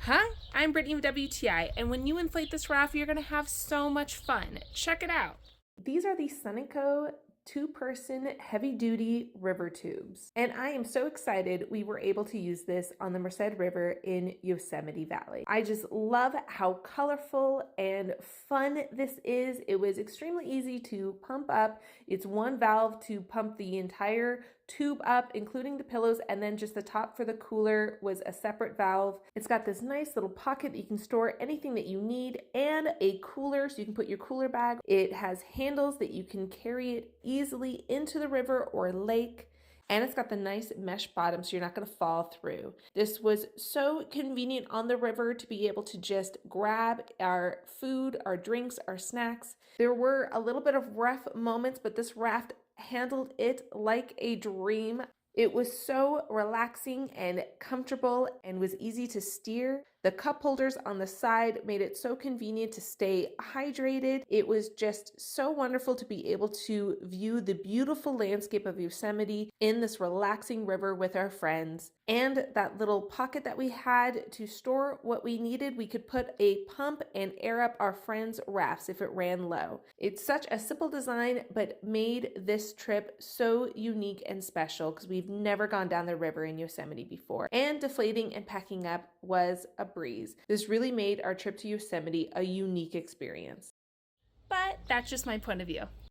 Hi, I'm Brittany of WTI, and when you inflate this raft, you're going to have so much fun. Check it out. These are the Sunikko two-person heavy-duty river tubes. And I am so excited we were able to use this on the Merced River in Yosemite Valley. I just love how colorful and fun this is. It was extremely easy to pump up. It's one valve to pump the entire tube up, including the pillows, and then just the top for the cooler was a separate valve. It's got this nice little pocket that you can store anything that you need, and a cooler so you can put your cooler bag. It has handles that you can carry it easily into the river or lake. And it's got the nice mesh bottom so you're not going to fall through. This was so convenient on the river to be able to just grab our food, our drinks, our snacks. There were a little bit of rough moments, but this raft handled it like a dream. It was so relaxing and comfortable and was easy to steer. The cup holders on the side made it so convenient to stay hydrated. It was just so wonderful to be able to view the beautiful landscape of Yosemite in this relaxing river with our friends. And that little pocket that we had to store what we needed, we could put a pump and air up our friends' rafts if it ran low. It's such a simple design, but made this trip so unique and special because we've never gone down the river in Yosemite before. And deflating and packing up was a breeze. This really made our trip to Yosemite a unique experience. But that's just my point of view.